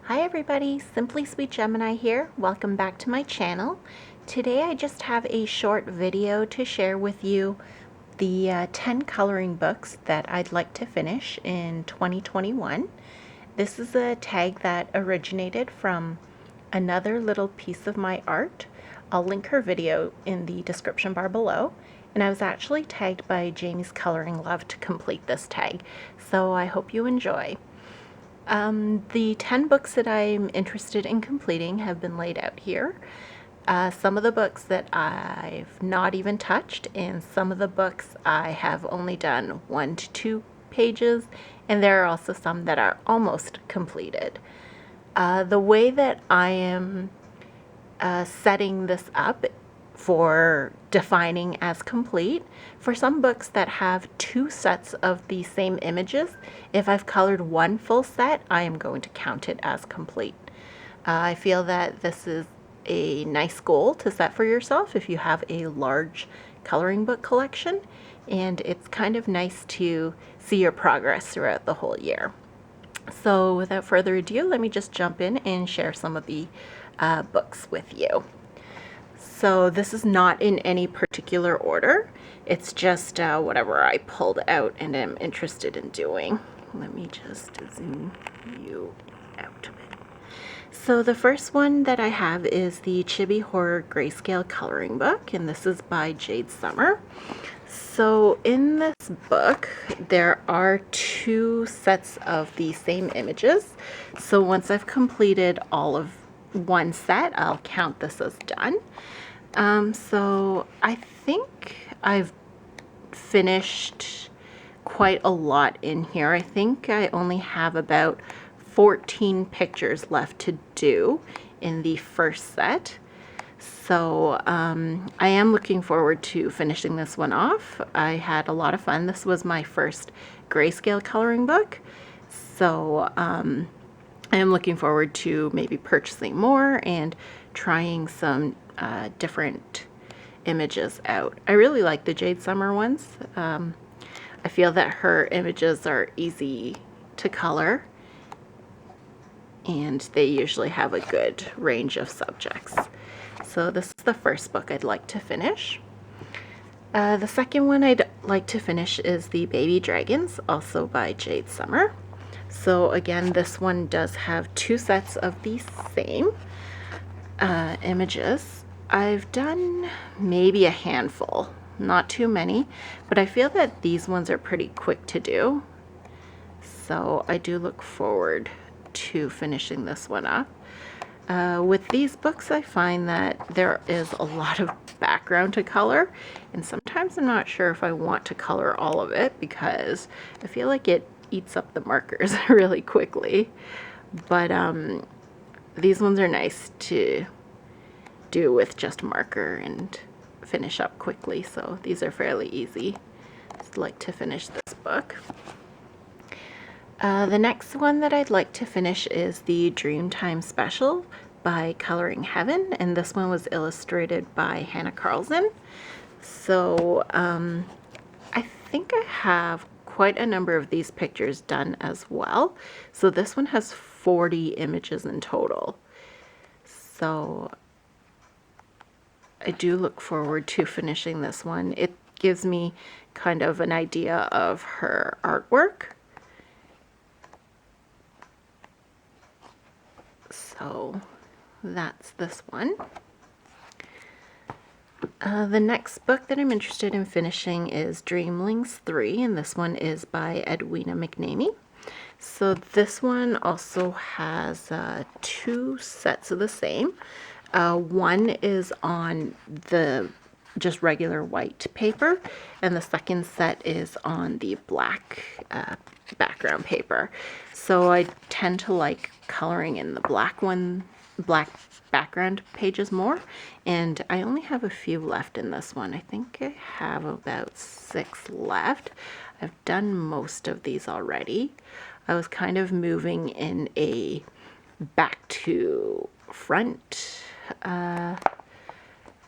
Hi everybody, Simply Sweet Gemini here. Welcome back to my channel. Today I just have a short video to share with you the 10 coloring books that I'd like to finish in 2021. This is a tag that originated from another little piece of my art. I'll link her video in the description bar below. And I was actually tagged by Jamie's Coloring Love to complete this tag, so I hope you enjoy. The 10 books that I'm interested in completing have been laid out here. Some of the books that I've not even touched, and some of the books I have only done 1 to 2 pages, and there are also some that are almost completed. The way that I am setting this up for defining as complete, for some books that have 2 sets of the same images, if I've colored 1 full set, I am going to count it as complete. I feel that this is a nice goal to set for yourself if you have a large coloring book collection, and it's kind of nice to see your progress throughout the whole year. So without further ado, let me just jump in and share some of the books with you. So this is not in any particular order. It's just whatever I pulled out and am interested in doing. Let me just zoom you out a bit. So the first one that I have is the Chibi Horror Grayscale Coloring Book, and this is by Jade Summer. So in this book, there are 2 sets of the same images. So once I've completed all of 1 set, I'll count this as done. So I think I've finished quite a lot in here. I think I only have about 14 pictures left to do in the first set. So I am looking forward to finishing this one off. I had a lot of fun. This was my first grayscale coloring book. So I am looking forward to maybe purchasing more and trying some different images out. I really like the Jade Summer ones. I feel that her images are easy to color, and they usually have a good range of subjects. So this is the first book I'd like to finish. The second one I'd like to finish is the Baby Dragons, also by Jade Summer. So again, this one does have 2 sets of the same images. I've done maybe a handful, not too many, but I feel that these ones are pretty quick to do. So I do look forward to finishing this one up. With these books, I find that there is a lot of background to color, and sometimes I'm not sure if I want to color all of it because I feel like it eats up the markers really quickly. But these ones are nice to do with just marker and finish up quickly, so these are fairly easy. I'd like to finish this book. The next one that I'd like to finish is the Dreamtime Special by Coloring Heaven, and this one was illustrated by Hannah Carlson. So I think I have quite a number of these pictures done as well. So this one has 40 images in total. So I do look forward to finishing this one. It gives me kind of an idea of her artwork. So that's this one. The next book that I'm interested in finishing is Dreamlings III, and this one is by Edwina McNamee. So this one also has 2 sets of the same. One is on the just regular white paper, and the second set is on the black background paper. So I tend to like coloring in the black background pages more, and I only have a few left in this one. I think I have about 6 left. I've done most of these already. I was kind of moving in a back to front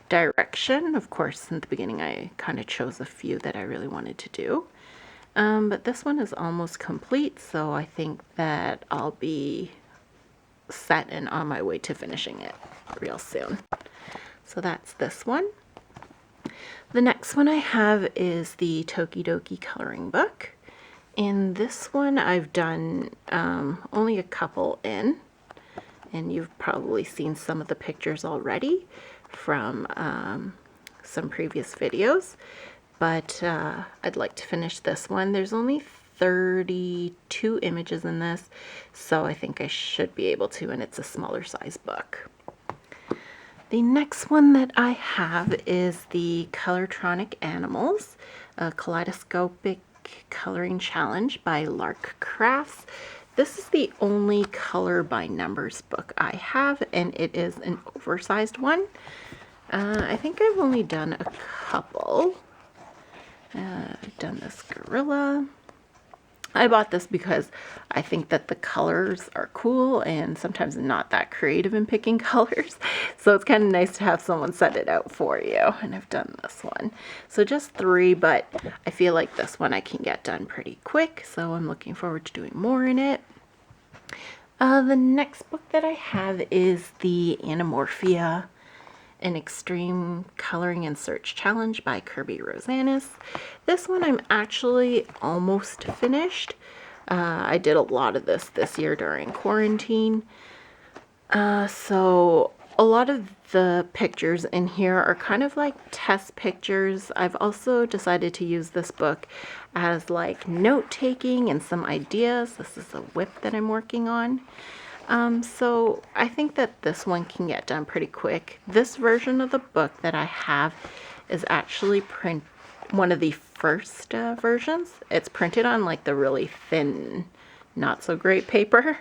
direction. Of course, in the beginning I kind of chose a few that I really wanted to do. But this one is almost complete, so I think that I'll be set and on my way to finishing it real soon. So that's this one. The next one I have is the Tokidoki coloring book. In this one I've done only a couple in, and you've probably seen some of the pictures already from some previous videos, but I'd like to finish this one. There's only 32 images in this, so I think I should be able to, and it's a smaller size book. The next one that I have is the Colortronic Animals, a kaleidoscopic coloring challenge by Lark Crafts. This is the only color by numbers book I have, and it is an oversized one. I think I've only done a couple. I've done this gorilla. I bought this because I think that the colors are cool, and sometimes I'm not that creative in picking colors. So it's kind of nice to have someone set it out for you. And I've done this one. So just 3, but I feel like this one I can get done pretty quick. So I'm looking forward to doing more in it. The next book that I have is the Anamorphia, an extreme coloring and search challenge by Kirby Rosanis. This one I'm actually almost finished. I did a lot of this year during quarantine. So a lot of the pictures in here are kind of like test pictures. I've also decided to use this book as like note-taking and some ideas. This is a whip that I'm working on. So I think that this one can get done pretty quick. This version of the book that I have is actually one of the first versions. It's printed on like the really thin, not so great paper.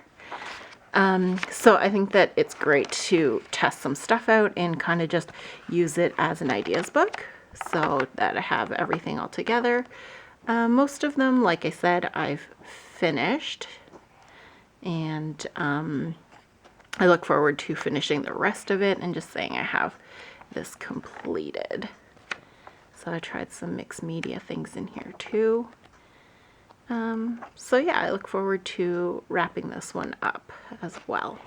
So I think that it's great to test some stuff out and kind of just use it as an ideas book so that I have everything all together. Most of them, like I said, I've finished. And I look forward to finishing the rest of it and just saying I have this completed. So I tried some mixed media things in here too. So yeah, I look forward to wrapping this one up as well.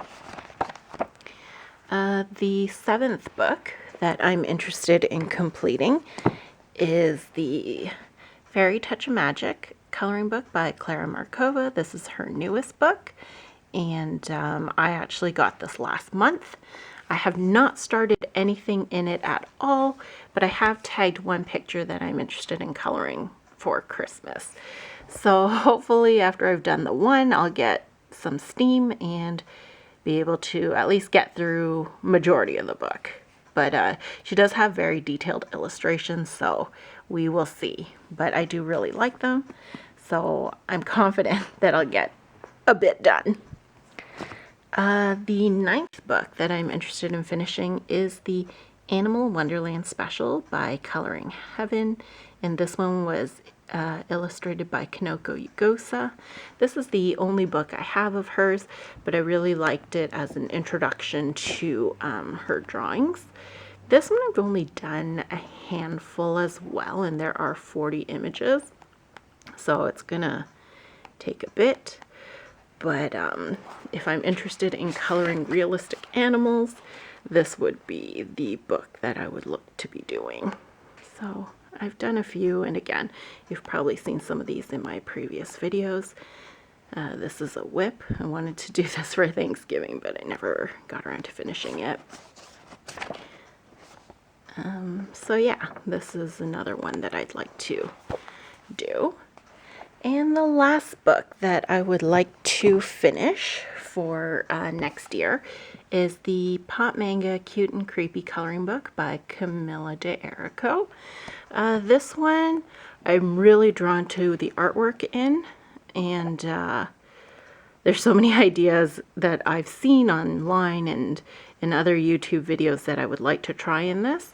The 7th book that I'm interested in completing is the Fairy Touch of Magic coloring book by Clara Markova. This is her newest book, and I actually got this last month. I have not started anything in it at all, but I have tagged one picture that I'm interested in coloring for Christmas. So hopefully after I've done the one, I'll get some steam and be able to at least get through majority of the book. But she does have very detailed illustrations, so we will see. But I do really like them, so I'm confident that I'll get a bit done. The 9th book that I'm interested in finishing is the Animal Wonderland Special by Coloring Heaven, and this one was illustrated by Kanoko Yugosa. This is the only book I have of hers, but I really liked it as an introduction to her drawings. This one I've only done a handful as well, and there are 40 images, so it's gonna take a bit. But if I'm interested in coloring realistic animals, this would be the book that I would look to be doing. So I've done a few, and again, you've probably seen some of these in my previous videos. This is a whip. I wanted to do this for Thanksgiving, but I never got around to finishing it. So yeah, this is another one that I'd like to do. And the last book that I would like to finish for next year is the Pop Manga Cute and Creepy Coloring Book by Camilla de Erico. This one I'm really drawn to the artwork in, and there's so many ideas that I've seen online and in other YouTube videos that I would like to try in this.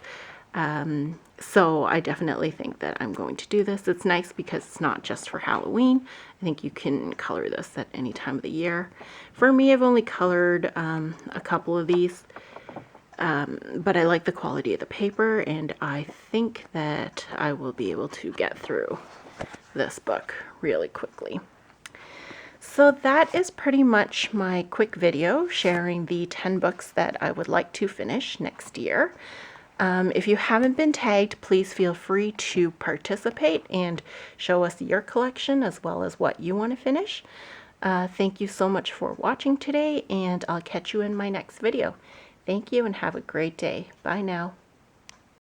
So I definitely think that I'm going to do this. It's nice because it's not just for Halloween. I think you can color this at any time of the year. For me, I've only colored a couple of these, but I like the quality of the paper, and I think that I will be able to get through this book really quickly. So that is pretty much my quick video sharing the 10 books that I would like to finish next year. If you haven't been tagged, please feel free to participate and show us your collection as well as what you want to finish. Thank you so much for watching today, and I'll catch you in my next video. Thank you and have a great day. Bye now.